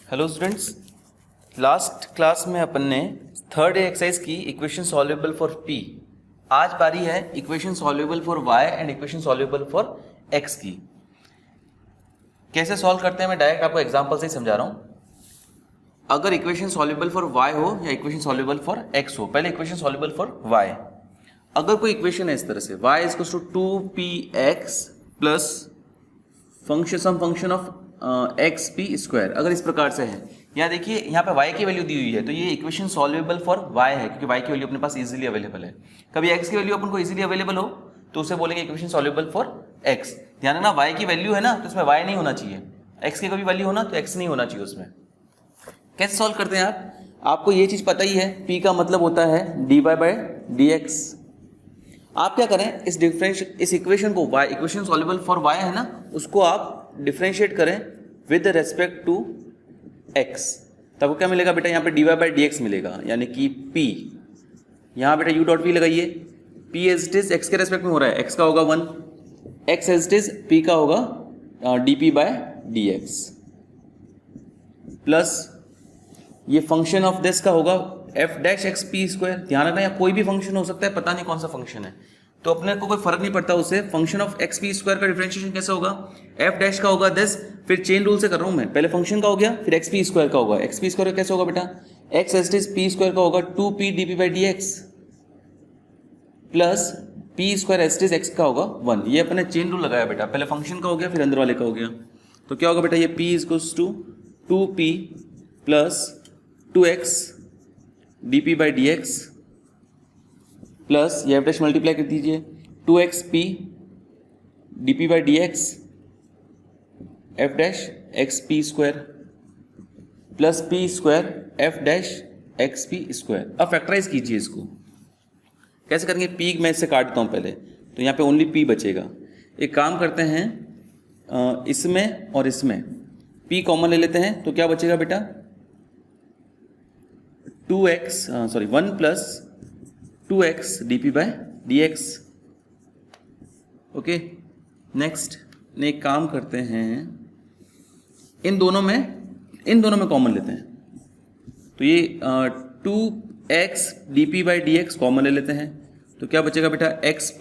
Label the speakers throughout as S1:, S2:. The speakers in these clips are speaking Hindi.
S1: हेलो स्टूडेंट्स, लास्ट क्लास में अपन ने थर्ड एक्सरसाइज की इक्वेशन सॉल्युबल फॉर पी। आज बारी है equation soluble for y and equation soluble for x की। कैसे सॉल्व करते हैं मैं डायरेक्ट आपको एग्जांपल से ही समझा रहा हूं। अगर इक्वेशन सॉल्युबल फॉर वाई हो या इक्वेशन सॉल्युबल फॉर एक्स हो, पहले इक्वेशन सॉल्युबल फॉर वाई। अगर कोई इक्वेशन है इस तरह से y is to 2px plus function of x p square, अगर इस प्रकार से है, यहाँ देखिए यहाँ पे y की वैल्यू दी हुई है, तो ये इक्वेशन सॉल्युबल फॉर y है क्योंकि y की वैल्यू अपने पास इजीली अवेलेबल है। कभी x की वैल्यू अपन को इजीली अवेलेबल हो तो उसे बोलेंगे इक्वेशन सॉल्युबल फॉर x। ध्यान रखना y की वैल्यू है ना तो इसमें y नहीं होना चाहिए, x की कभी वैल्यू होना तो x नहीं होना चाहिए उसमें। कैसे सॉल्व करते हैं आपको ये चीज पता ही है, p का मतलब होता है dy बाय dx। आप क्या करें, इस इक्वेशन को y equation soluble for y है ना, उसको आप डिफरेंशिएट करें विद रिस्पेक्ट टू x। तब क्या मिलेगा बेटा, यहाँ पे dy बाई dx मिलेगा, यानी कि p। यहाँ बेटा u डॉट v लगाइए, p as it is x के रेस्पेक्ट में हो रहा है, x का होगा 1, x as it is p का होगा dp बाय dx प्लस ये फंक्शन ऑफ दिस का होगा f dash x p square. ध्यान रखना यहाँ कोई भी फंक्शन हो सकता है, पता नहीं कौन सा फंक्शन है, तो अपने को कोई फर्क नहीं पड़ता उससे। Function of x p square का डिफरेंशिएशन कैसे होगा, f डैश का होगा दिस, फिर चेन रूल से कर रहा हूं मैं, पहले फंक्शन का हो गया फिर एक्स पी स्क्वायर का होगा। एक्स पी स्क्वायर कैसे होगा बेटा, x S T P square का होगा 2p dp by dx plus p square S T x का होगा 1। ये अपने चेन रूल लगाया बेटा, पहले फंक्शन का हो गया फिर अंदर वाले का हो गया, तो क्या होगा बेटा, ये p equals to 2p plus 2x dp by dx plus ये f डैश मल्टीप्लाई कर दीजिए 2xp dp by dx f dash x p square plus p square f dash x p square. अब फैक्टराइज कीजिए इसको, कैसे करेंगे, p मैं इससे काट देता हूँ पहले, तो यहाँ पे ओनली p बचेगा। एक काम करते हैं, इसमें और इसमें p कॉमन ले लेते हैं, तो क्या बचेगा बेटा 1 plus 2x dp by dx। Okay, next एक काम करते हैं, इन दोनों में कॉमन लेते हैं, तो ये 2x dp by dx common ले लेते हैं, तो क्या बचेगा बेटा x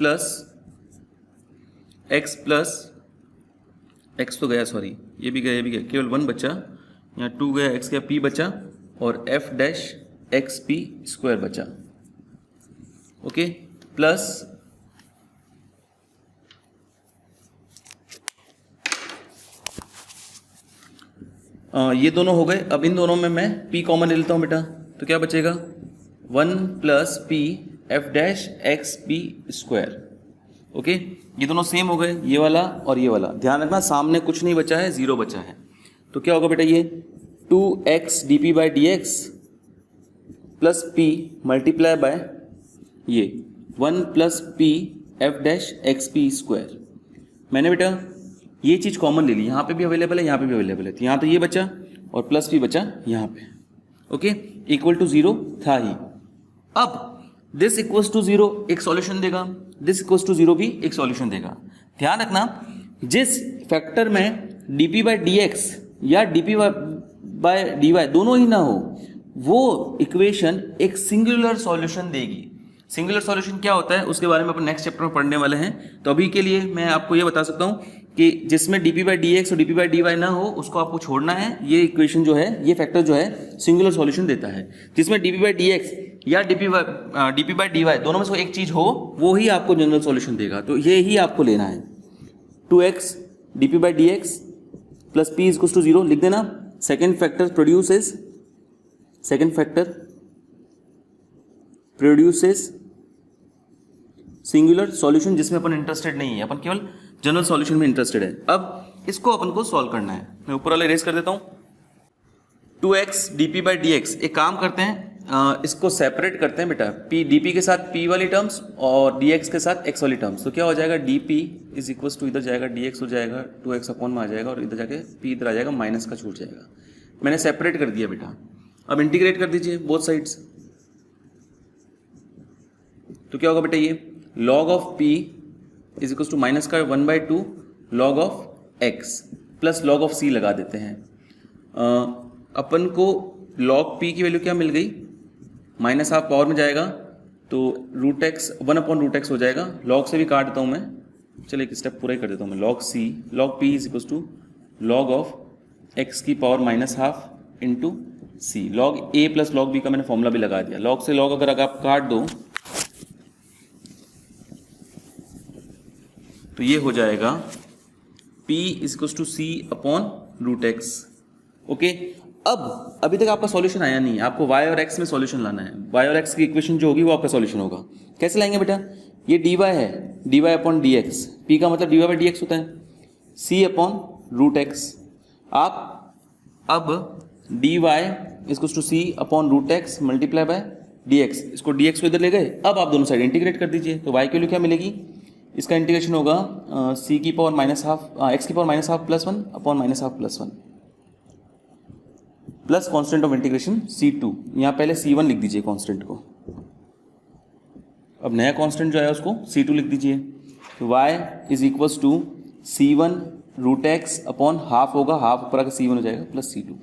S1: तो गया, सॉरी ये भी गया, केवल 1 बचा, यहाँ 2 गया, x गया, p बचा और f dash x p square बचा। ओके, प्लस ये दोनों हो गए। अब इन दोनों में मैं p कॉमन ले लेता हूं बेटा, तो क्या बचेगा 1 plus p f dash x p square. Okay, ये दोनों सेम हो गए, ये वाला और ये वाला। ध्यान रखना सामने कुछ नहीं बचा है, 0 बचा है, तो क्या होगा बेटा, ये 2x dp by dx plus p multiply by ये 1 plus p f dash x p square. मैंने बेटा ये चीज़ कॉमन ले ली, यहाँ पे भी अवेलेबल है, यहाँ पे भी अवेलेबल है, तो यहाँ तो ये बचा और प्लस p बचा यहाँ पे। ओके, इक्वल टू 0 था ही। अब दिस इक्वल्स टू 0 एक सॉल्यूशन देगा, दिस इक्वल्स टू 0 भी एक सॉल्यूशन देगा। ध्यान रखना जिस फैक्टर में dp बाई dx या dp बाय dy दोनों ही ना हो, वो इक्वेशन एक सिंगुलर सॉल्यूशन देगी। सिंगुलर सॉल्यूशन क्या होता है उसके बारे में अपन नेक्स्ट चैप्टर में पढ़ने वाले हैं, तो अभी के लिए मैं आपको ये बता सकता हूँ कि जिसमें dp बाई dx और dp बाई dy ना हो उसको आपको छोड़ना है। ये इक्वेशन जो है, ये फैक्टर जो है सिंगुलर सॉल्यूशन देता है। जिसमें dp बाई dx या dp बाई dy दोनों में से एक चीज हो, वो ही आपको जनरल सॉल्यूशन देगा, तो ये ही आपको लेना है। 2x dp by dx plus p equals to 0 लिख देना। Second factor produces singular solution जिसमें अपन इंटरेस्टेड नहीं है, अपन केवल जनरल सॉल्यूशन में इंटरेस्टेड है। अब इसको अपन को सॉल्व करना है, मैं ऊपर वाला इरेज कर देता हूं। 2x dp बाई dx, एक काम करते हैं, इसको सेपरेट करते हैं बेटा, p dp के साथ p वाली टर्म्स और dx के साथ x वाली टर्म्स, तो क्या हो जाएगा dp इज इक्वल्स टू, इधर जाएगा dx हो जाएगा 2x अपॉन में आ जाएगा और इधर जाके p इधर आ जाएगा, माइनस का छूट जाएगा। मैंने सेपरेट कर दिया बेटा, अब इंटीग्रेट कर दीजिए बोथ साइड्स, तो क्या होगा बेटा, ये log of p is equal to minus का 1/2 log of x plus log of c लगा देते हैं। अपन को log p की वैल्यू क्या मिल गई, माइनस हाफ पावर में जाएगा तो रूट एक्स 1/√x हो जाएगा। log से भी काट देता हूँ मैं, चलिए एक स्टेप पूरा ही कर देता हूँ मैं। log p is equal to log of x की power minus half into c. log a plus log b का मैंने फॉर्मूला भी लगा दिया। log से log अगर आप काट दो तो ये हो जाएगा p is equal to c upon root x. Okay, अब अभी तक आपका सॉल्यूशन आया नहीं है, आपको y और x में सॉल्यूशन लाना है। y और x की इक्वेशन जो होगी वो आपका सॉल्यूशन होगा। कैसे लाएंगे बेटा, ये dy है, dy अपॉन dx, p का मतलब dy बाई dx होता है, c अपॉन रूट एक्स। आप अब dy इसको to c upon root x multiply by dx, इसको dx को इधर ले गए, अब आप दोनों साइड इंटीग्रेट कर दीजिए तो y की वैल्यू क्या मिलेगी, इसका इंटीग्रेशन होगा c की पावर माइनस हाफ x की power minus half plus 1 upon minus half plus 1 plus constant of integration c2। यहाँ पहले c1 लिख दीजिए कांस्टेंट को, अब नया कांस्टेंट जो है उसको c2 लिख दीजिए। तो y is equals to c1 root x upon half होगा, हाफ ऊपर आकर c1 हो जाएगा प्लस c2।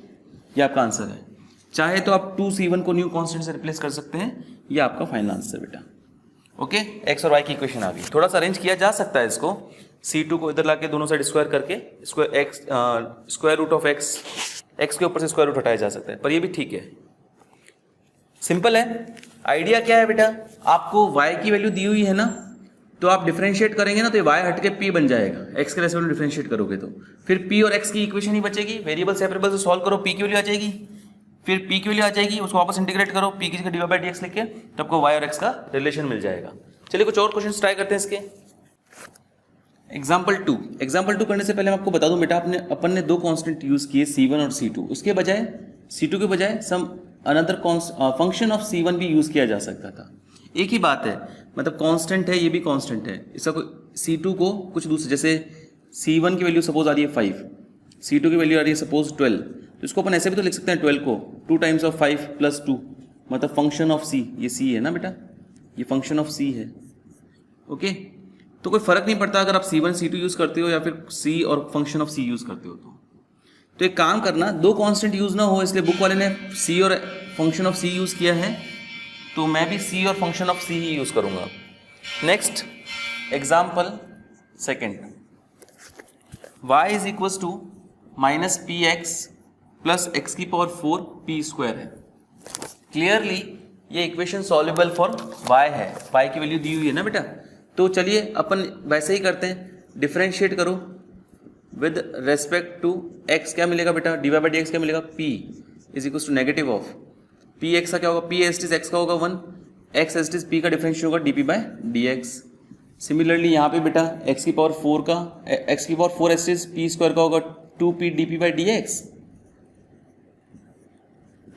S1: ये आपका आंसर है। चाहे तो आप 2c1 को न्यू कांस्टेंट से रिप्लेस कर सकते हैं, ये आपका फाइनल आंसर बेटा। ओके, x और y की इक्वेशन आ गई। थोड़ा सा अरेंज किया जा सकता है इसको, c2 को इधर लाके दोनों साइड स्क्वायर करके स्क्वायर रूट ऑफ x के ऊपर से स्क्वायर रूट हटाया जा सकता है, पर ये भी ठीक है, सिंपल है। आइडिया क्या है बेटा, आपको y की वैल्यू दी हुई है ना, तो आप डिफरेंशिएट करेंगे ना तो ये y हट के p बन जाएगा, x के रेस्पेक्ट में डिफरेंशिएट करोगे तो फिर p और x की इक्वेशन ही बचेगी। वेरिएबल सेपरेबल से सॉल्व करो, p की वैल्यू आ जाएगी, फिर p की वैल्यू आ जाएगी, उसको वापस इंटीग्रेट करो, p की जगह dy बाई dx लिख के, तो आपको y और x का रिलेशन मिल जाएगा। चलिए कुछ और क्वेश्चन ट्राई करते हैं इसके। एग्जाम्पल 2 करने से पहले मैं आपको बता दूं बेटा, अपन ने दो कांस्टेंट यूज किए c1 और c2, उसके बजाय c2 के बजाय some another function of c1 भी यूज किया जा सकता था। एक ही बात है, मतलब कांस्टेंट है, ये भी कांस्टेंट है, इसका c2 को कुछ दूसरे, जैसे c1 की वैल्यू सपोज आ रही है 5, c2 की वैल्यू आ रही है सपोज 12, तो इसको अपन ऐसे भी तो लिख सकते हैं 12 को 2 टाइम्स ऑफ 5 प्लस 2, मतलब फंक्शन ऑफ c। ये c है ना बेटा, ये फंक्शन ऑफ c है। ओके, तो कोई फर्क नहीं पड़ता अगर आप c1 c2 यूज करते हो या फिर c और फंक्शन ऑफ c यूज करते हो। तो एक काम करना, दो कांस्टेंट यूज ना हो, इसलिए बुक वाले ने c और फंक्शन ऑफ c यूज किया है, तो मैं भी c और फंक्शन ऑफ c ही यूज करूंगा। Next example second, y is equal to minus p x plus x की पावर 4 p स्क्वायर है। क्लियरली ये इक्वेशन सॉल्युबल फॉर y है, y की वैल्यू दी हुई है ना बेटा। तो चलिए अपन वैसे ही करते हैं, डिफरेंशिएट करो विद रेस्पेक्ट टू x, क्या मिलेगा बेटा, d y by d x क्या मिलेगा, p is equal to negative of p x का क्या होगा, p एस टी एक्स का होगा 1, x एस टी p का डिफरेंशिएट होगा D p by d x. Similarly यहाँ पे बेटा x की पावर 4 का x की power 4 S T p square का होगा 2p D p by d x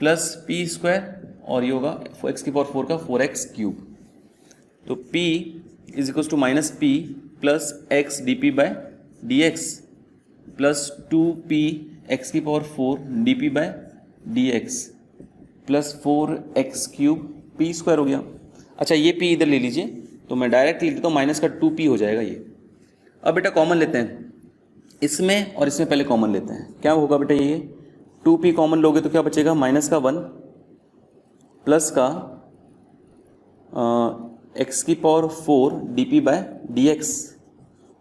S1: plus p square, और ये होगा x की पावर 4 का 4x क्यूब। तो p is equal to minus p plus x d p by d x plus 2p x की power 4 d p by d x plus 4x cube p square हो गया। अच्छा ये p इधर ले लीजिए, तो मैं डायरेक्ट लिख देता हूँ, माइनस का 2p हो जाएगा ये। अब बेटा कॉमन लेते हैं, इसमें और इसमें पहले कॉमन लेते हैं, क्या होगा बेटा, ये 2p कॉमन लोगे तो क्या बचेगा, माइनस का 1 प्लस का x की power 4 d p by d x.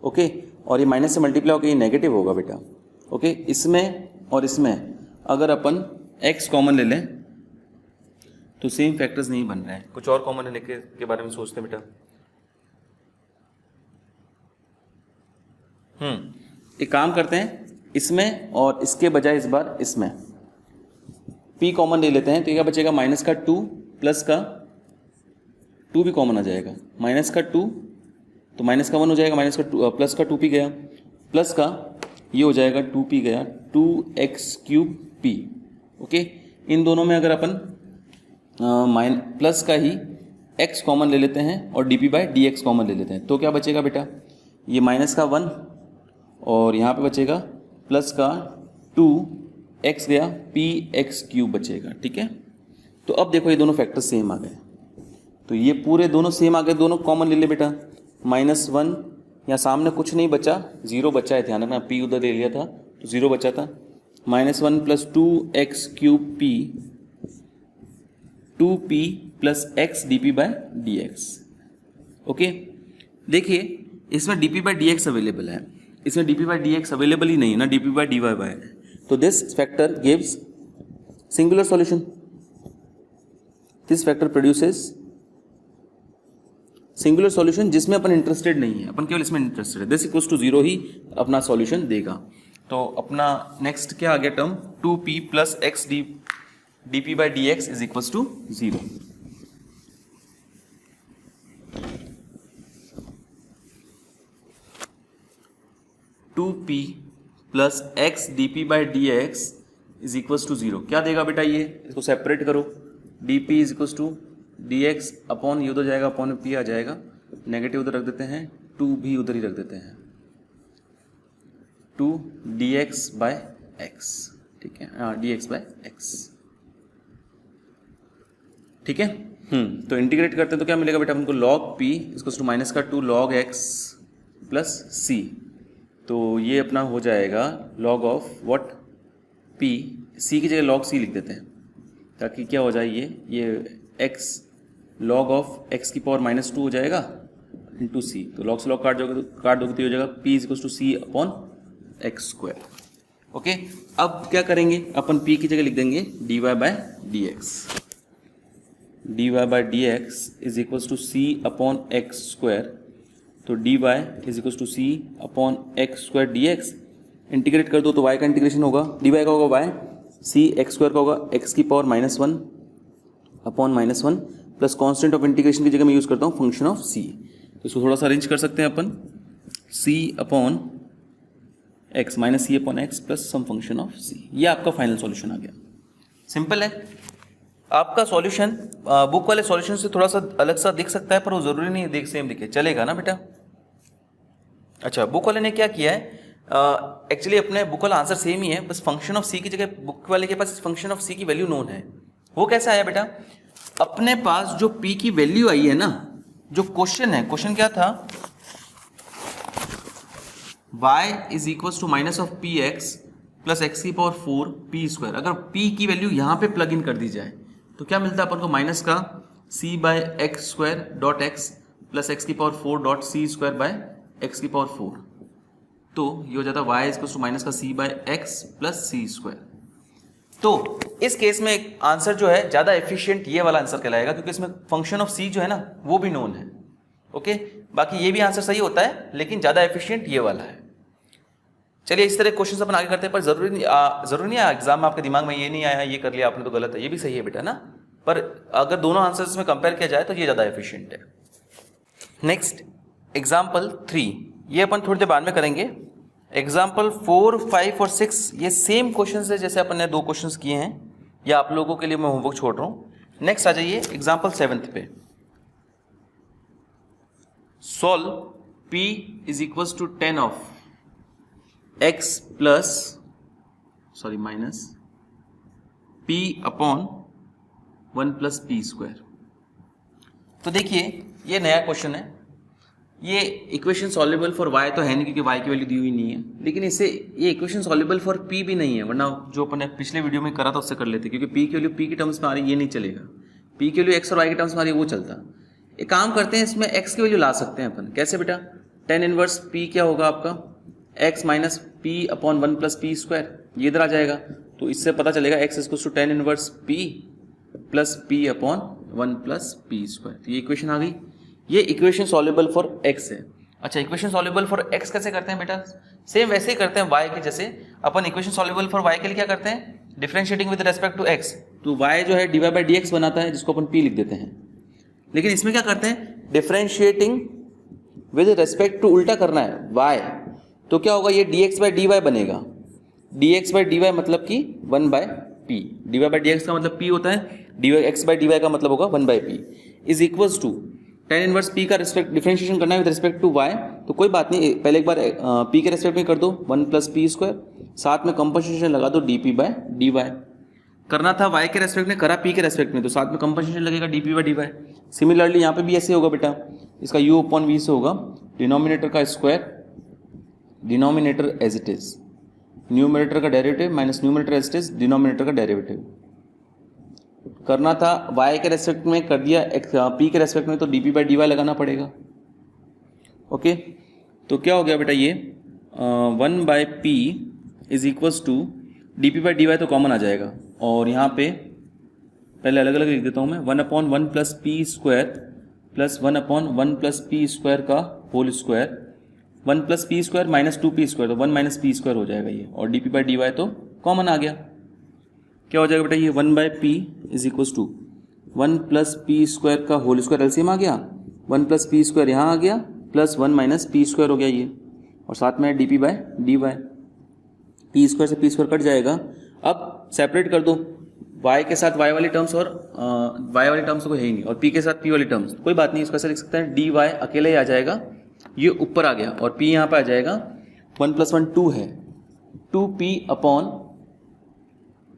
S1: Okay, और ये माइनस से मल्टीप्लाई होकर ये नेगेटिव होगा बेटा। ओके, इसमें और इसमें अगर अपन x कॉमन ले लें तो सेम फैक्टर्स नहीं बन रहे हैं, कुछ और कॉमन लेने के बारे में सोचते हैं बेटा। एक काम करते हैं, इसमें और इसके बजाय इस बार इसमें p कॉमन ले लेते हैं, तो क्या बचेगा, माइनस का 2 प्लस का 2 भी कॉमन आ जाएगा, माइनस का 2 तो माइनस का 1 हो जाएगा, माइनस का 2 प्लस का 2p गया, प्लस का ये हो जाएगा 2p गया, 2x क्यूब p। ओके, इन दोनों में अगर अपन प्लस का ही x कॉमन ले लेते हैं और d p by d x common ले लेते हैं, तो क्या बचेगा बेटा, ये माइनस का 1 और यहाँ पे बचेगा प्लस का 2x गया, px क्यूब बचेगा। ठीक है, तो अब देखो ये दोनों फैक्टर सेम आ गए, तो ये पूरे दोनों सेम आ गए, दोनों कॉमन ले ले बेटा। माइनस 1 यहाँ सामने कुछ नहीं बचा, 0 बचा है, ध्यान रखना, p उधर ले लिया था तो 0 बचा था, -1 plus 2x cube p 2p plus x dp by dx। Okay, देखिए इसमें dp बाय dx अवेलेबल है, इसमें dp बाय dx अवेलेबल ही नहीं है ना, dp बाय dy बाय, तो this factor gives singular solution, this factor produces singular solution जिसमें अपन इंटरेस्टेड नहीं है, अपन केवल इसमें इंटरेस्टेड है। दिस इक्वल्स टू 0 ही अपना सॉल्यूशन देगा। तो अपना नेक्स्ट क्या आ गया term, 2p plus x dp by dx is equals to 0। Two p plus x d p by d x is equals to 0 क्या देगा बेटा, ये इसको सेपरेट करो, d p is equals to d x upon ये उधर जाएगा, अपॉन पी आ जाएगा, नेगेटिव उधर रख देते हैं, 2 भी उधर ही रख देते हैं, 2 डी एक्स बाय एक्स, ठीक है, हाँ डी एक्स बाय एक्स, ठीक है। तो इंटीग्रेट करते हैं तो क्या मिलेगा बेटा हमको, log p इसको टू माइनस का 2 log x प्लस c, तो ये अपना हो जाएगा log of what p, c की जगह log c लिख देते हैं ताकि क्या हो जाए, ये x log ऑफ x की पावर -2 हो जाएगा इंटू c, तो log से log काट दोगे तो हो जाएगा p is to c upon x square. Okay, अब क्या करेंगे अपन, p की जगह लिख देंगे dy by d x, dy by d x is equals to c upon x square, तो dy is equals to c upon x square d x, integrate कर दो तो y का इंटीग्रेशन होगा, dy का होगा y, c एक्स स्क्वायर का होगा x की power -1 upon -1 plus constant of integration की जगह मैं यूज़ करता हूँ फंक्शन ऑफ c, तो इसको थोड़ा सा अरेंज कर सकते हैं अपन, c upon x minus c upon x plus some function of c, ये आपका फाइनल सॉल्यूशन आ गया। सिंपल है, आपका सॉल्यूशन बुक वाले सॉल्यूशन से थोड़ा सा अलग सा दिख सकता है पर वो जरूरी नहीं है सेम दिखे, चलेगा ना बेटा। अच्छा, बुक वाले ने क्या किया है, एक्चुअली अपने बुक वाला आंसर सेम ही है, बस फंक्शन ऑफ c की जगह बुक वाले के पास फंक्शन ऑफ c की वैल्यू नोन है। वो कैसे आया बेटा, अपने पास जो p की वैल्यू आई है ना, जो क्वेश्चन है, क्वेश्चन क्या था, y is equal to minus of p x plus x की पावर 4 पी स्क्वायर, अगर p की वैल्यू यहाँ पे प्लग इन कर दी जाए तो क्या मिलता है अपन को, माइनस का c by x square dot x plus x की power 4 dot c square by x की पावर 4, तो ये हो जाता है y is equal to minus का c by x plus c square. तो इस केस में एक आंसर जो है ज्यादा एफिशिएंट ये वाला आंसर कहलाएगा, क्योंकि इसमें फंक्शन ऑफ c जो है ना वो भी नोन है। ओके, बाकी ये भी आंसर सही होता है लेकिन ज्यादा एफिशिएंट ये वाला है। चलिए इस तरह क्वेश्चन अपन आगे करते हैं, पर जरूरी नहीं है एग्जाम में आपके दिमाग में ये नहीं आया ये कर लिया आपने तो गलत है, ये भी सही है बेटा ना, पर अगर दोनों आंसर्स में कंपेयर किया जाए तो ये ज्यादा एफिशिएंट है। नेक्स्ट एग्जाम्पल 3, ये अपन थोड़ी देर बाद में करेंगे। एग्जाम्पल 4, 5 और 6 ये सेम क्वेश्चन है जैसे अपन ने 2 क्वेश्चन किए हैं, या आप लोगों के लिए मैं होमवर्क छोड़ रहा हूं। नेक्स्ट आ जाइए एग्जाम्पल 7 पे, solve p is equal to 10 of x plus minus p upon 1 plus p square. तो देखिए ये नया क्वेश्चन है, ये इक्वेशन सॉल्युबल फॉर y तो है नहीं क्योंकि y की वैल्यू दी हुई नहीं है, लेकिन इससे ये इक्वेशन सॉल्युबल फॉर p भी नहीं है, वरना जो अपन ने पिछले वीडियो में करा था उससे कर लेते, क्योंकि p की वैल्यू p की टर्म्स में आ रही ये नहीं चलेगा, p की वैल्यू x और y की टर्म्स में आ रही वो चलता। एक काम करते हैं, इसमें x की वैल्यू ला सकते हैं अपन, कैसे बेटा, tan इनवर्स p क्या होगा आपका, x minus p upon 1 plus p square, ये इधर आ जाएगा, तो इससे पता चलेगा x equal to tan inverse p plus p upon 1 plus p square. तो ये इक्वेशन आ गई, ये इक्वेशन सॉल्युबल फॉर x है। अच्छा, इक्वेशन सॉल्युबल फॉर x कैसे करते हैं बेटा, सेम वैसे ही करते हैं y के जैसे। अपन इक्वेशन सॉल्युबल फॉर y के लिए क्या करते हैं, differentiating with respect to x, तो y जो है dy बाई डी एक्स बनाता है जिसको अपन p लिख देते हैं, लेकिन इसमें क्या करते हैं, डिफरेंशिएटिंग विद रेस्पेक्ट टू उल्टा करना है y, तो क्या होगा, ये dx बाई dy बनेगा, dx बाई dy मतलब कि 1 by p, dy by dx का मतलब p होता है, dx बाई dy का मतलब होगा 1 by p is equals to tan inverse p का रिस्पेक्ट डिफरेंशिएशन करना है विद रिस्पेक्ट टू y, तो कोई बात नहीं, पहले एक बार p के रिस्पेक्ट में कर दो 1 प्लस पी स्क्वायर, साथ में कंपनसेशन लगा दो dp बाय dy, करना था y के रेस्पेक्ट में, करा p के रेस्पेक्ट में, तो साथ में कंपनसेशन लगेगा dp बाय dy। सिमिलरली यहाँ पे भी ऐसे होगा बेटा, इसका u अपॉन v से होगा, डिनोमिनेटर का square, denominator as it is, numerator का derivative minus numerator as it is denominator का डेरिवेटिव करना था। y के रेस्पेक्ट में कर दिया, p के रेस्पेक्ट में तो dp बाई dy लगाना पड़ेगा। ओके, तो क्या हो गया बेटा ये 1 by p is equals to d p by d y, तो कॉमन आ जाएगा। और यहाँ पे पहले अलग अलग लिख देता हूँ मैं, 1/1 plus p square plus 1/1 plus p square का whole square, 1 plus p square minus 2p square, तो 1 माइनस पी स्क्वायर हो जाएगा ये, और d p by d y तो कॉमन आ गया। क्या हो जाएगा बेटा ये 1 by p is equals to 1 plus p square का होल स्क्वायर एलसीएम आ गया, 1 प्लस पी स्क्वायर यहाँ आ गया, प्लस 1 माइनस पी स्क्वायर हो गया ये, और साथ में d p by d y, p square से पी स्क्वायर कट जाएगा। अब सेपरेट कर दो, y के साथ y वाली टर्म्स और y वाली टर्म्स को है ही नहीं, और p के साथ p वाली टर्म्स, कोई बात नहीं, इसको ऐसे लिख सकते हैं dy अकेले ही आ जाएगा, ये ऊपर आ गया, और p यहाँ पे आ जाएगा 1 प्लस 1 2 है, 2p upon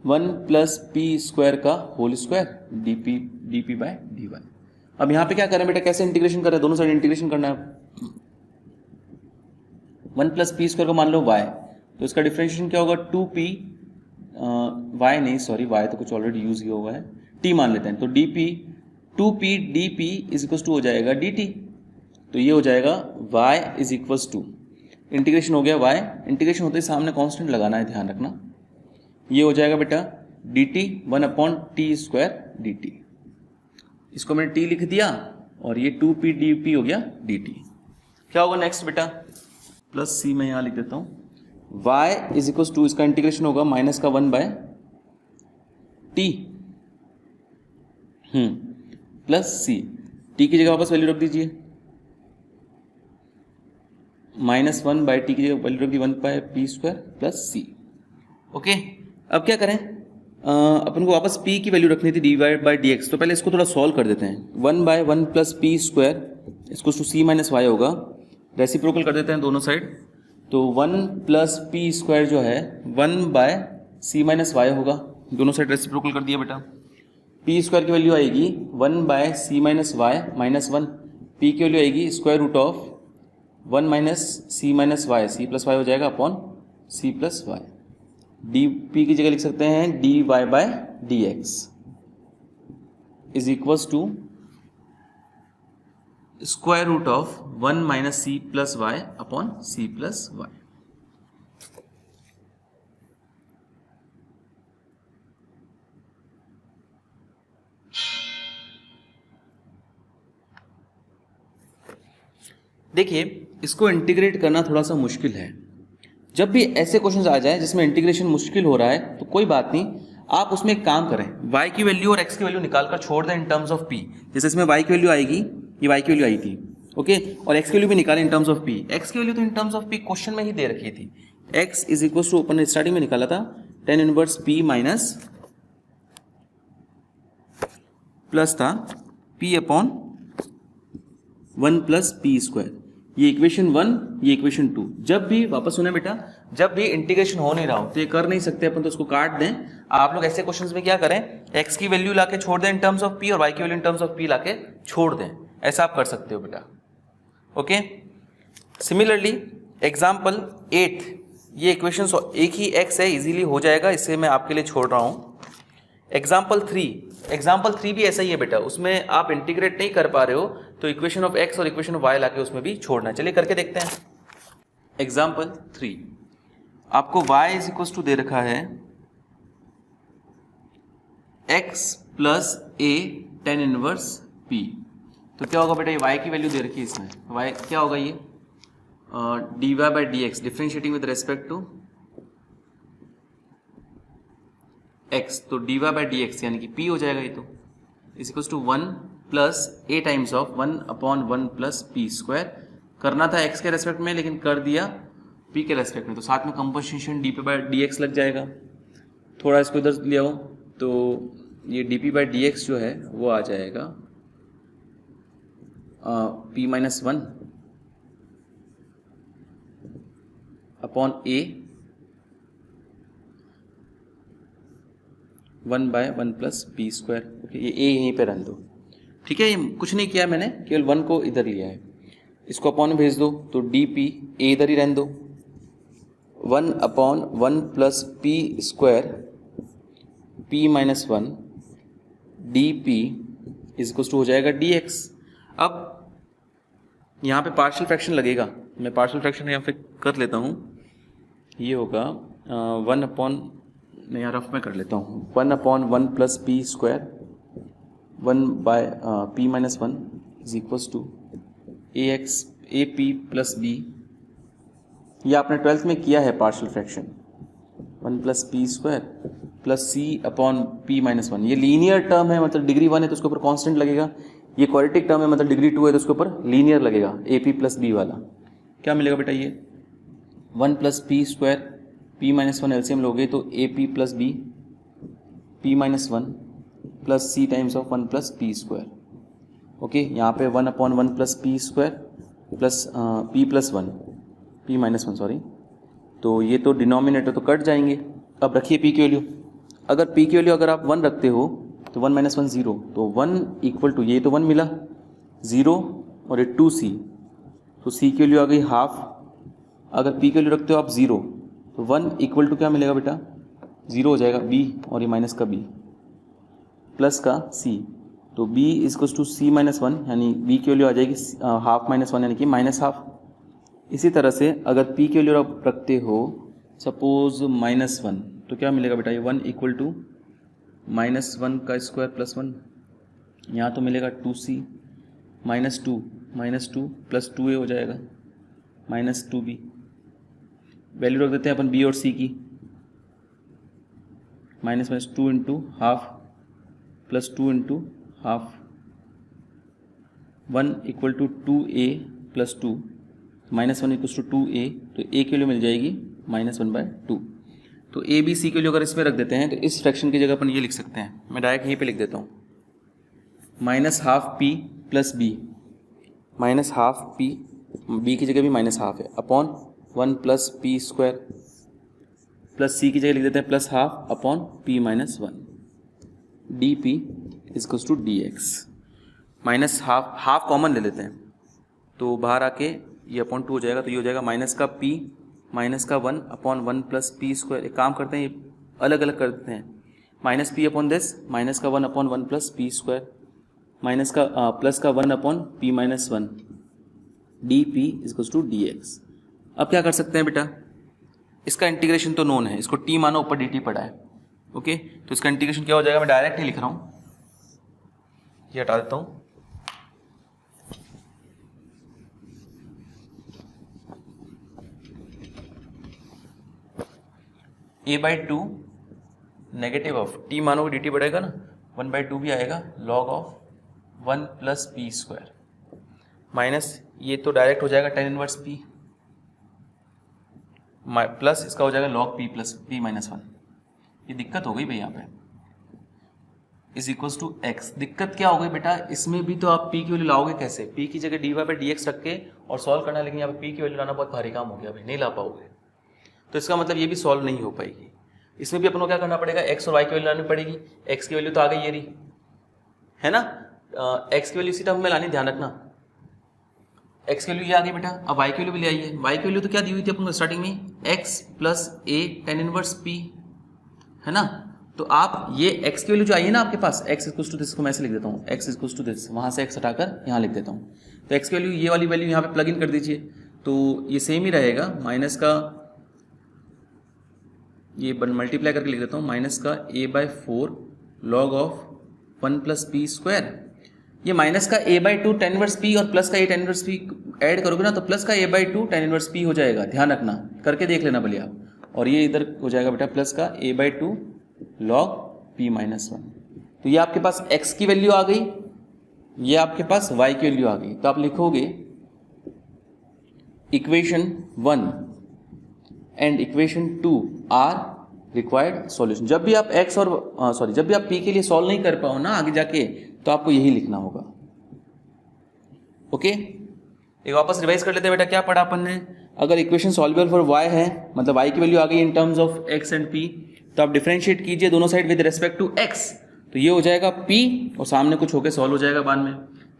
S1: 1 plus p square का whole square d p by d y. अब यहाँ पे क्या करें बेटा, कैसे इंटीग्रेशन करें, दोनों साइड इंटीग्रेशन करना है। 1 प्लस पी स्क्वायर को मान लो y, तो इसका डिफरेंशिएशन क्या होगा 2p y नहीं सॉरी y तो कुछ ऑलरेडी यूज किया हुआ है, t मान लेते हैं, तो dp 2p dp is equal to हो जाएगा dt, तो ये हो जाएगा y is equal to integration हो गया y, इंटीग्रेशन होते ही सामने कांस्टेंट लगाना है, ध्यान रखना, ये हो जाएगा बेटा dt 1/t स्क्वायर dt, इसको मैंने t लिख दिया, और ये 2p dp हो गया dt। क्या होगा नेक्स्ट बेटा, प्लस c मैं यहाँ लिख देता हूँ, y इज इक्वल टू इसका इंटीग्रेशन होगा माइनस का 1 बाय टी प्लस सी, टी की जगह वापस वैल्यू रख दीजिए, माइनस 1 बाय टी की जगह वैल्यू रख दी 1 by p square plus c. Okay, अब क्या करें, अपन को वापस p की वैल्यू रखनी थी d y by d x, तो पहले इसको थोड़ा सॉल्व कर देते हैं। 1 बाय 1 प्लस पी स्क्वायर इसको टू सी माइनस वाई होगा, रेसिप्रोकल कर देते हैं दोनों साइड, तो 1 प्लस पी स्क्वायर जो है 1 बाय सी माइनस वाई होगा, दोनों साइड रेसिप्रोकल कर दिया बेटा। पी स्क्वायर की वैल्यू आएगी 1 by c minus y minus 1, p की वैल्यू आएगी square root of 1 minus c minus y, c plus y हो जाएगा upon c plus y, d p की जगह लिख सकते हैं d y by d x is equals to square root of 1 minus c plus y upon c plus y. देखिए, इसको इंटीग्रेट करना थोड़ा सा मुश्किल है। जब भी ऐसे क्वेश्चंस आ जाए जिसमें इंटीग्रेशन मुश्किल हो रहा है तो कोई बात नहीं, आप उसमें एक काम करें, y की वैल्यू और x की वैल्यू निकालकर छोड़ दें इन टर्म्स ऑफ p। जैसे इसमें y की वैल्यू आएगी, ये y की वैल्यू आई थी, ओके, और x की वैल्यू भी निकालें इन टर्म्स ऑफ p। x की वैल्यू तो इन टर्म्स ऑफ p क्वेश्चन में ही दे रखी थी, x इज इक्वल टू अपन ने स्टार्टिंग में निकाला था tan inverse p minus plus था p upon 1 plus p square, ये इक्वेशन 1, ये इक्वेशन 2। जब भी वापस सुने बेटा, जब भी इंटीग्रेशन हो नहीं रहा हो तो ये कर नहीं सकते अपन, तो उसको काट दें। आप लोग ऐसे क्वेश्चंस में क्या करें, x की वैल्यू लाके छोड़ दें इन टर्म्स ऑफ p, और y की value in terms of p लाके छोड़ दें, ऐसा आप कर सकते हो बेटा। ओके, सिमिलरली एग्जाम्पल 8, ये इक्वेशन एक ही x है, इजीली हो जाएगा, इससे मैं आपके लिए छोड़ रहा हूँ। एग्जाम्पल 3 भी ऐसा ही है बेटा, उसमें आप इंटीग्रेट नहीं कर पा रहे हो तो इक्वेशन ऑफ x और इक्वेशन ऑफ y लाके उसमें भी छोड़ना है। चलिए करके देखते हैं। एग्जाम्पल 3, आपको y इज इक्वल टू दे रखा है x plus a tan inverse p, तो क्या होगा बेटा, ये y की वैल्यू दे रखी है इसमें, y क्या होगा, ये dy by d x differentiating with respect to x, तो dy बाई डी एक्स यानी कि p हो जाएगा ये, तो is equal to 1 plus a times of 1 upon 1 plus p square. करना था x के रेस्पेक्ट में लेकिन कर दिया p के रेस्पेक्ट में, तो साथ में composition d p by d x लग जाएगा। थोड़ा इसको इधर ले आओ, तो ये d p by d x जो है वो आ जाएगा p minus 1 upon a 1 by 1 plus p square. Okay, ये a यहीं पे रन दो, ठीक है, ये कुछ नहीं किया मैंने, केवल 1 को इधर लिया है, इसको अपॉन में भेज दो, तो डी पी ए इधर ही रहने दो। 1/1 plus p square p minus 1 d p is equal to हो जाएगा डी एक्स। अब यहाँ पे पार्शियल फ्रैक्शन लगेगा, मैं पार्शियल फ्रैक्शन यहाँ पे कर लेता हूँ। ये होगा 1/, मैं यहाँ रफ में कर लेता हूँ, 1/1 plus p square 1/p minus 1 is equals to a p plus b. ये आपने 12th में किया है partial fraction, 1 plus p square plus c upon p minus 1। ये लीनियर टर्म है, मतलब डिग्री 1 है तो उसके ऊपर कांस्टेंट लगेगा। ये क्वाड्रेटिक टर्म है, मतलब डिग्री 2 है तो उसके ऊपर लीनियर लगेगा, ए पी प्लस बी वाला। क्या मिलेगा बेटा, ये 1 plus p square p minus 1 LCM लोगे तो a p plus b p minus 1 plus c times of 1 plus p square. Okay, यहाँ पे 1/1 plus p square plus p plus 1 p minus 1 sorry, तो ये तो डिनोमिनेटर तो कट जाएंगे। अब रखिए पी की वैल्यू, अगर पी की वैल्यू अगर आप 1 रखते हो तो 1 माइनस 1 0, तो 1 इक्वल टू ये तो 1 मिला 0 और ये 2c, तो c की वैल्यू आ गई हाफ। अगर p की वैल्यू रखते हो आप 0 तो 1 इक्वल टू क्या मिलेगा बेटा, 0 हो जाएगा b और ये माइनस का b प्लस का c, तो b equal to c minus 1, यानी b की वैल्यू आ जाएगी हाफ माइनस 1 यानी कि माइनस हाफ। इसी तरह से अगर p की वैल्यू आप रखते हो सपोज -1, तो क्या मिलेगा बेटा, ये 1 इक्वल टू -1 का स्क्वायर प्लस 1, यहाँ तो मिलेगा 2c -2 प्लस 2a हो जाएगा -2b। वैल्यू रख देते हैं अपन b और c की, -2 into half plus 2 into half, 1 equal to 2a plus 2, -1 equal to 2a, तो a की वैल्यू मिल जाएगी -1/2। तो ए बी सी के लिए अगर इसमें रख देते हैं तो इस फ्रैक्शन की जगह अपन ये लिख सकते हैं, मैं डायरेक्ट यहीं पे लिख देता हूँ, -12p plus B, -12p, B की जगह भी -12 है, upon 1 plus p square plus c की जगह लिख देते हैं +12 upon p minus 1 d p is equals to d x. Half common ले लेते हैं तो बाहर आके ये अपॉन 2 हो जाएगा, तो ये हो जाएगा माइनस का p माइनस का 1 अपॉन 1 प्लस पी स्क्वायर। एक काम करते हैं, ये अलग अलग कर देते हैं, minus p upon this, minus का 1 upon 1 plus p square, minus का प्लस का 1 upon p minus 1 d p is equals to d x. अब क्या कर सकते हैं बेटा, इसका इंटीग्रेशन तो नोन है, इसको टी मानो ऊपर डी टी पड़ा है। ओके, तो इसका इंटीग्रेशन क्या हो जाएगा, मैं डायरेक्ट ही लिख रहा हूँ, ये हटा देता हूँ, a/2 नेगेटिव ऑफ टी मानो डी टी बढ़ेगा ना, 1/2 भी आएगा log of 1 plus p square, minus ये तो डायरेक्ट हो जाएगा tan इनवर्स p प्लस इसका हो जाएगा log p plus p minus 1। ये दिक्कत हो गई भाई यहाँ पे, इज इक्वल्स टू x। दिक्कत क्या हो गई बेटा, इसमें भी तो आप p की वैल्यू लाओगे कैसे, p की जगह dy/dx रख के और सॉल्व करना, लेकिन यहाँ पे p की वैल्यू लाना बहुत भारी काम हो गया भाई, नहीं ला पाओगे, तो इसका मतलब ये भी सॉल्व नहीं हो पाएगी। इसमें भी अपन को क्या करना पड़ेगा, x और y की वैल्यू लानी पड़ेगी। x की वैल्यू तो आ गई ये रही है ना, x की वैल्यू इसी टर्म में लानी, ध्यान रखना, x की वैल्यू ये आ गई बेटा। अब y की वैल्यू भी ले आइए, y की वैल्यू तो क्या दी हुई थी अपन को स्टार्टिंग में, x plus a tan inverse p है ना, तो आप ये x की वैल्यू जो आई है ना आपके पास, x इक्वल्स टू दिस को मैं ऐसे लिख देता हूँ, x इक्वल्स टू दिस, वहाँ से x हटाकर यहाँ लिख देता हूँ, तो x की वैल्यू ये वाली वैल्यू यहाँ पे प्लग इन कर दीजिए, तो ये सेम ही रहेगा, माइनस का ये मल्टीप्लाई करके लिख देता हूँ, माइनस का a/4 log of 1 plus p square, ये माइनस का a/2 tan इनवर्स p और प्लस का a tan inverse p add करोगे ना तो प्लस का a/2 tan इनवर्स p हो जाएगा, ध्यान रखना, करके देख लेना भले आप, और ये इधर हो जाएगा बेटा प्लस का a/2 लॉग p माइनस 1। तो ये आपके पास x की वैल्यू आ गई, ये आपके पास y की वैल्यू आ गई, तो आप लिखोगे equation 1 and equation 2 are required solution. जब भी आप x और जब भी आप p के लिए सॉल्व नहीं कर पाओ ना आगे जाके, तो आपको यही लिखना होगा। ओके, एक वापस रिवाइज कर लेते हैं बेटा, क्या पढ़ा अपन ने, अगर इक्वेशन सॉल्वेबल फॉर y है, मतलब y की वैल्यू आ गई in terms of x and p, तो आप डिफरेंशिएट कीजिए दोनों side with respect to x, तो ये हो जाएगा p और सामने कुछ होकर सॉल्व हो जाएगा बाद में।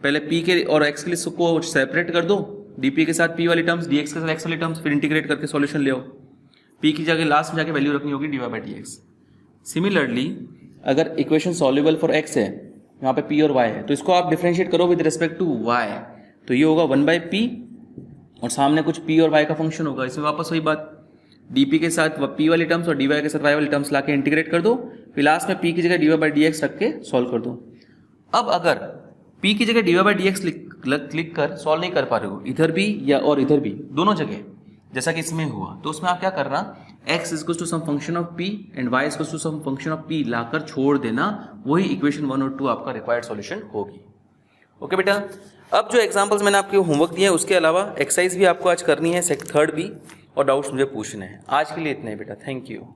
S1: पहले p के और x के लिए सबको सेपरेट कर दो, dp के साथ p वाली टर्म्स, dx के साथ x वाली टर्म्स, फिर इंटीग्रेट करके सॉल्यूशन ले आओ। पी की जगह लास्ट में जाके वैल्यू रखनी होगी dy by d x. Similarly अगर इक्वेशन सॉल्युबल फॉर x है, यहाँ पे p और y है, तो इसको आप डिफरेंशिएट करो विद रिस्पेक्ट टू y, तो ये होगा 1 बाई पी और सामने कुछ p और y का फंक्शन होगा। इसमें वापस वही बात, dp के साथ p वाली टर्म्स और dy के साथ y वाली टर्म्स लाके इंटीग्रेट कर दो, फिर लास्ट में p की जगह dy बाई डी एक्स रख के सॉल्व कर दो। अब अगर p की जगह dy by d x click कर सॉल्व नहीं कर पा रहे हो इधर भी या और इधर भी, दोनों जगह जैसा कि इसमें हुआ, तो उसमें आप क्या करना, x equals to some function of p and y equals to some function of p लाकर छोड़ देना, वही इक्वेशन 1 और 2 आपका रिक्वायर्ड सॉल्यूशन होगी। ओके बेटा, अब जो एग्जांपल्स मैंने आपको होमवर्क दिया है उसके अलावा एक्सरसाइज भी आपको आज करनी है, थर्ड भी, और डाउट्स मुझे पूछने हैं। आज के लिए इतना ही बेटा, थैंक यू।